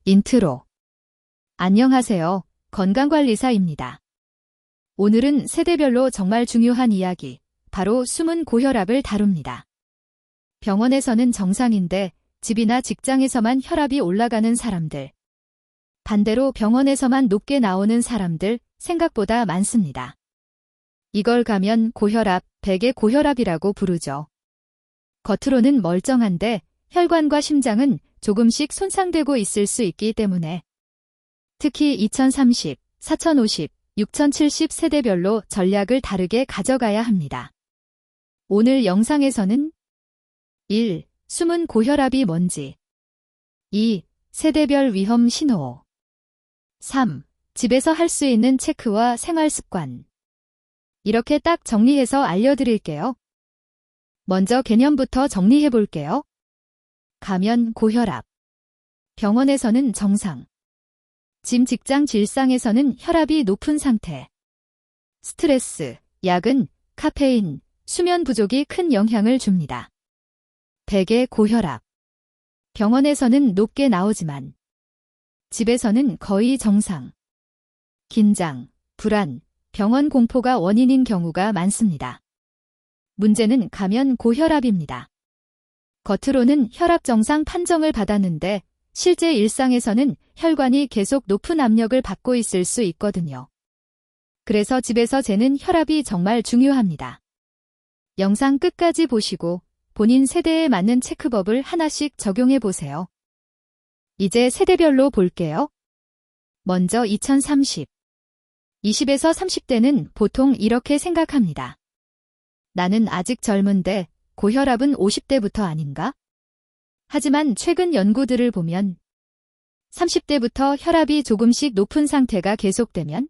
인트로. 안녕하세요. 건강관리사입니다. 오늘은 세대별로 정말 중요한 이야기, 바로 숨은 고혈압을 다룹니다. 병원에서는 정상인데 집이나 직장에서만 혈압이 올라가는 사람들. 반대로 병원에서만 높게 나오는 사람들 생각보다 많습니다. 이걸 가면 고혈압, 백의 고혈압이라고 부르죠. 겉으로는 멀쩡한데 혈관과 심장은 조금씩 손상되고 있을 수 있기 때문에 특히 2030, 4050, 6070 세대별로 전략을 다르게 가져가야 합니다. 오늘 영상에서는 1. 숨은 고혈압이 뭔지 2. 세대별 위험 신호 3. 집에서 할 수 있는 체크와 생활 습관 이렇게 딱 정리해서 알려드릴게요. 먼저 개념부터 정리해 볼게요. 가면 고혈압. 병원에서는 정상. 짐 직장 질상에서는 혈압이 높은 상태. 스트레스, 야근, 카페인, 수면 부족이 큰 영향을 줍니다. 백의 고혈압. 병원에서는 높게 나오지만 집에서는 거의 정상. 긴장, 불안, 병원 공포가 원인인 경우가 많습니다. 문제는 가면 고혈압입니다. 겉으로는 혈압 정상 판정을 받았는데 실제 일상에서는 혈관이 계속 높은 압력을 받고 있을 수 있거든요. 그래서 집에서 재는 혈압이 정말 중요합니다. 영상 끝까지 보시고 본인 세대에 맞는 체크법을 하나씩 적용해 보세요. 이제 세대별로 볼게요. 먼저 2030. 20에서 30대는 보통 이렇게 생각합니다. 나는 아직 젊은데 고혈압은 50대부터 아닌가? 하지만 최근 연구들을 보면 30대부터 혈압이 조금씩 높은 상태가 계속되면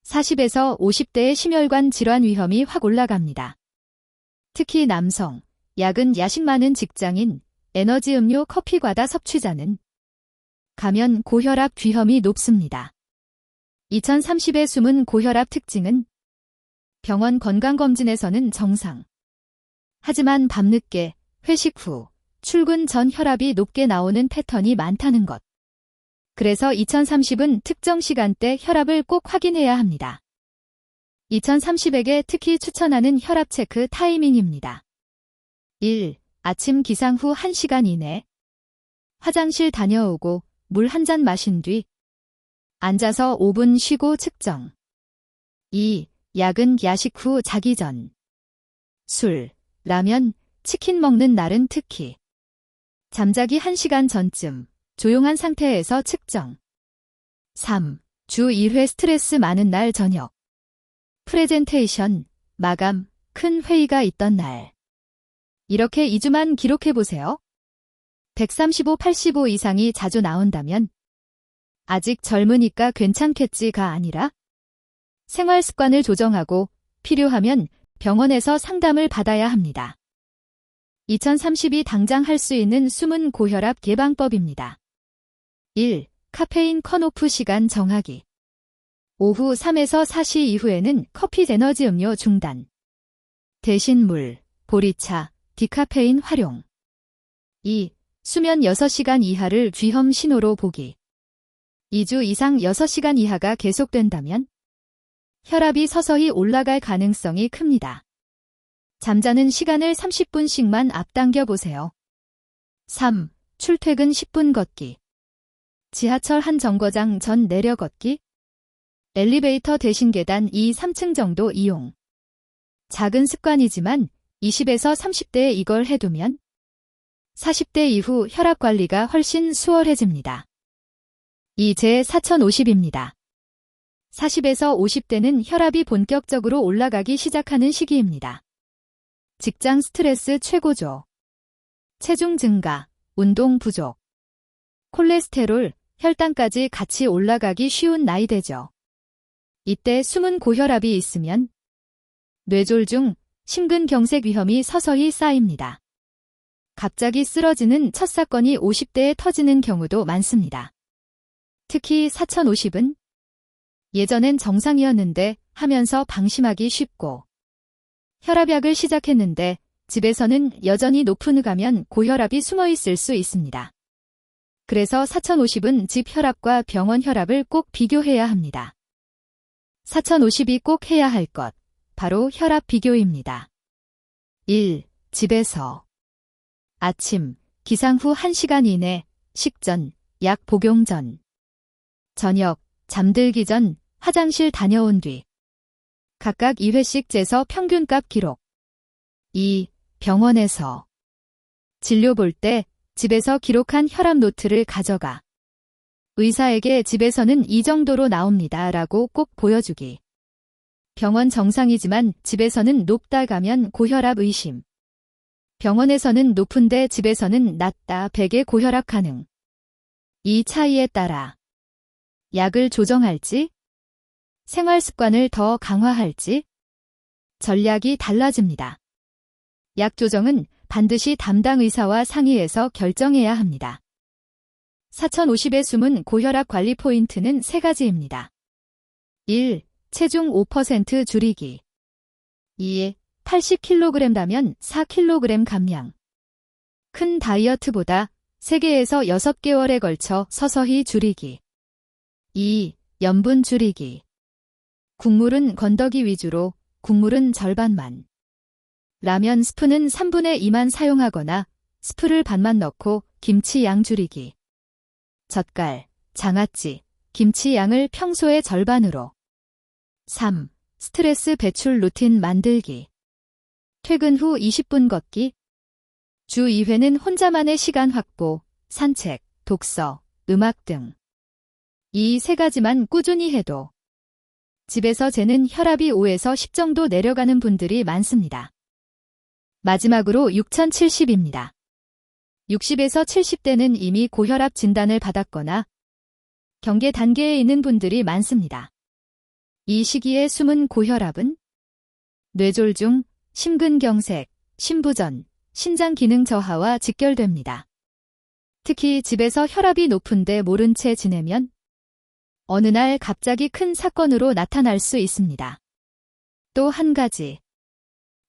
40에서 50대의 심혈관 질환 위험이 확 올라갑니다. 특히 남성, 야근 야식 많은 직장인, 에너지 음료 커피 과다 섭취자는 가면 고혈압 위험이 높습니다. 2030의 숨은 고혈압 특징은 병원 건강검진에서는 정상. 하지만 밤늦게, 회식 후, 출근 전 혈압이 높게 나오는 패턴이 많다는 것. 그래서 2030은 특정 시간대 혈압을 꼭 확인해야 합니다. 2030에게 특히 추천하는 혈압 체크 타이밍입니다. 1. 아침 기상 후 1시간 이내. 화장실 다녀오고 물 한 잔 마신 뒤 앉아서 5분 쉬고 측정. 2. 야근 야식 후 자기 전. 술, 라면, 치킨 먹는 날은 특히. 잠자기 1시간 전쯤, 조용한 상태에서 측정. 3. 주 1회 스트레스 많은 날 저녁. 프레젠테이션, 마감, 큰 회의가 있던 날. 이렇게 2주만 기록해보세요. 135, 85 이상이 자주 나온다면 아직 젊으니까 괜찮겠지가 아니라 생활 습관을 조정하고 필요하면 병원에서 상담을 받아야 합니다. 2030이 당장 할 수 있는 숨은 고혈압 예방법입니다. 1. 카페인 컷오프 시간 정하기. 오후 3에서 4시 이후에는 커피 에너지 음료 중단. 대신 물, 보리차, 디카페인 활용. 2. 수면 6시간 이하를 위험 신호로 보기. 2주 이상 6시간 이하가 계속된다면 혈압이 서서히 올라갈 가능성이 큽니다. 잠자는 시간을 30분씩만 앞당겨 보세요. 3. 출퇴근 10분 걷기. 지하철 한 정거장 전 내려 걷기. 엘리베이터 대신 계단 2, 3층 정도 이용. 작은 습관이지만 20에서 30대에 이걸 해두면 40대 이후 혈압 관리가 훨씬 수월해집니다. 이제 4050입니다. 40에서 50대는 혈압이 본격적으로 올라가기 시작하는 시기입니다. 직장 스트레스 최고조. 체중 증가, 운동 부족. 콜레스테롤, 혈당까지 같이 올라가기 쉬운 나이대죠. 이때 숨은 고혈압이 있으면 뇌졸중, 심근경색 위험이 서서히 쌓입니다. 갑자기 쓰러지는 첫 사건이 50대에 터지는 경우도 많습니다. 특히 4050은 예전엔 정상이었는데 하면서 방심하기 쉽고 혈압약을 시작했는데 집에서는 여전히 높은 가면 고혈압이 숨어 있을 수 있습니다. 그래서 4050은 집 혈압과 병원 혈압을 꼭 비교해야 합니다. 4050이 꼭 해야 할 것, 바로 혈압 비교입니다. 1. 집에서 아침, 기상 후 1시간 이내, 식전, 약 복용 전, 저녁, 잠들기 전, 화장실 다녀온 뒤 각각 2회씩 재서 평균값 기록. 2. 병원에서 진료 볼 때 집에서 기록한 혈압 노트를 가져가 의사에게 집에서는 이 정도로 나옵니다 라고 꼭 보여주기. 병원 정상이지만 집에서는 높다 가면 고혈압 의심. 병원에서는 높은데 집에서는 낮다 100의 고혈압 가능. 이 차이에 따라 약을 조정할지, 생활 습관을 더 강화할지 전략이 달라집니다. 약 조정은 반드시 담당 의사와 상의해서 결정해야 합니다. 4050의 숨은 고혈압 관리 포인트는 3가지입니다. 1. 체중 5% 줄이기. 2. 80kg라면 4kg 감량. 큰 다이어트보다 3개에서 6개월에 걸쳐 서서히 줄이기. 2. 염분 줄이기. 국물은 건더기 위주로, 국물은 절반만. 라면 스프는 3분의 2만 사용하거나 스프를 반만 넣고 김치 양 줄이기. 젓갈, 장아찌, 김치 양을 평소의 절반으로. 3. 스트레스 배출 루틴 만들기. 퇴근 후 20분 걷기. 주 2회는 혼자만의 시간 확보, 산책, 독서, 음악 등. 이 3가지만 꾸준히 해도 집에서 재는 혈압이 5에서 10 정도 내려가는 분들이 많습니다. 마지막으로 6070입니다. 60에서 70대는 이미 고혈압 진단을 받았거나 경계 단계에 있는 분들이 많습니다. 이 시기에 숨은 고혈압은 뇌졸중, 심근경색, 심부전, 신장 기능 저하와 직결됩니다. 특히 집에서 혈압이 높은데 모른 채 지내면 어느 날 갑자기 큰 사건으로 나타날 수 있습니다. 또 한 가지.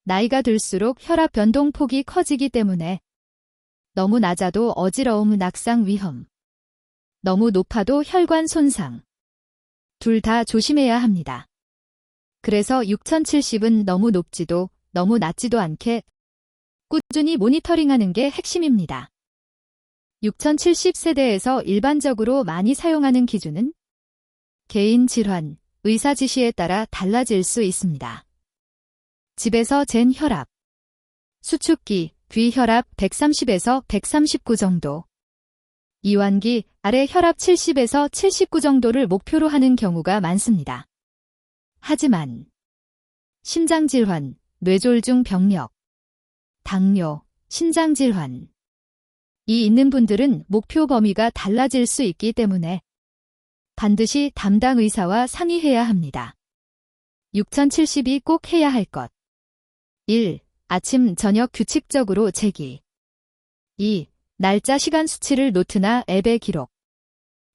나이가 들수록 혈압 변동 폭이 커지기 때문에 너무 낮아도 어지러움 낙상 위험, 너무 높아도 혈관 손상. 둘 다 조심해야 합니다. 그래서 6070은 너무 높지도 너무 낮지도 않게 꾸준히 모니터링하는 게 핵심입니다. 6070 세대에서 일반적으로 많이 사용하는 기준은 개인 질환, 의사 지시에 따라 달라질 수 있습니다. 집에서 잰 혈압. 수축기, 귀 혈압 130에서 139 정도. 이완기, 아래 혈압 70에서 79 정도를 목표로 하는 경우가 많습니다. 하지만 심장질환, 뇌졸중 병력, 당뇨, 신장질환 이 있는 분들은 목표 범위가 달라질 수 있기 때문에 반드시 담당 의사와 상의해야 합니다. 6070이 꼭 해야 할 것. 1. 아침, 저녁 규칙적으로 재기. 2. 날짜 시간 수치를 노트나 앱에 기록.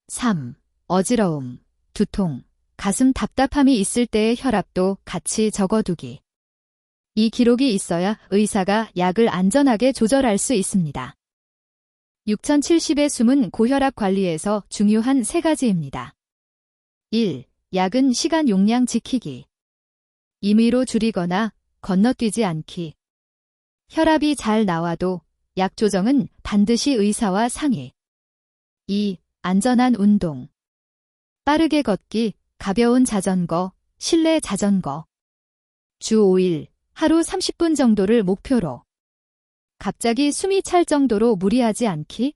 3. 어지러움, 두통, 가슴 답답함이 있을 때의 혈압도 같이 적어두기. 이 기록이 있어야 의사가 약을 안전하게 조절할 수 있습니다. 6070의 숨은 고혈압 관리에서 중요한 3가지입니다. 1. 약은 시간 용량 지키기. 임의로 줄이거나 건너뛰지 않기. 혈압이 잘 나와도 약 조정은 반드시 의사와 상의. 2. 안전한 운동. 빠르게 걷기, 가벼운 자전거, 실내 자전거. 주 5일, 하루 30분 정도를 목표로. 갑자기 숨이 찰 정도로 무리하지 않기.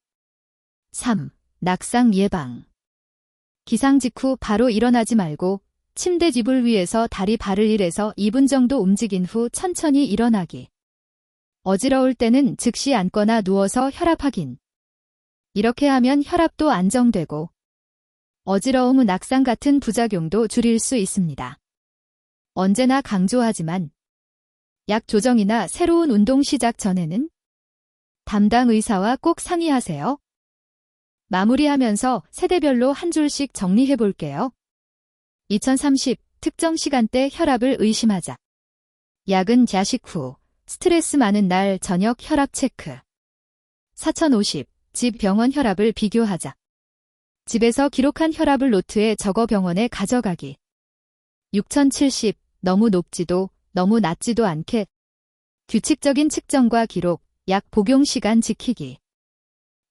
3. 낙상 예방. 기상 직후 바로 일어나지 말고 침대 지불 위에서 다리 발을 1에서 2분 정도 움직인 후 천천히 일어나기. 어지러울 때는 즉시 앉거나 누워서 혈압 확인. 이렇게 하면 혈압도 안정되고 어지러움, 낙상 같은 부작용도 줄일 수 있습니다. 언제나 강조하지만 약 조정이나 새로운 운동 시작 전에는 담당 의사와 꼭 상의하세요. 마무리하면서 세대별로 한 줄씩 정리해 볼게요. 2030 특정 시간대 혈압을 의심하자. 약은 야식 후, 스트레스 많은 날 저녁 혈압 체크. 4050 집 병원 혈압을 비교하자. 집에서 기록한 혈압을 노트에 적어 병원에 가져가기. 6070, 너무 높지도 너무 낮지도 않게. 규칙적인 측정과 기록, 약 복용 시간 지키기.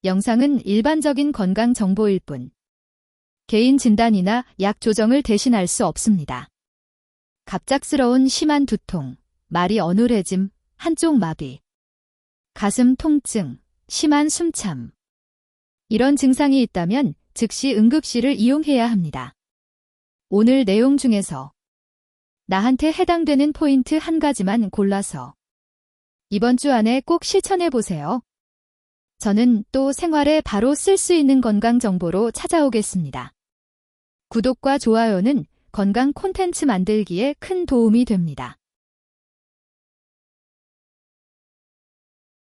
영상은 일반적인 건강 정보일 뿐. 개인 진단이나 약 조정을 대신할 수 없습니다. 갑작스러운 심한 두통, 말이 어눌해짐, 한쪽 마비, 가슴 통증, 심한 숨참. 이런 증상이 있다면 즉시 응급실을 이용해야 합니다. 오늘 내용 중에서 나한테 해당되는 포인트 한 가지만 골라서 이번 주 안에 꼭 실천해 보세요. 저는 또 생활에 바로 쓸 수 있는 건강 정보로 찾아오겠습니다. 구독과 좋아요는 건강 콘텐츠 만들기에 큰 도움이 됩니다.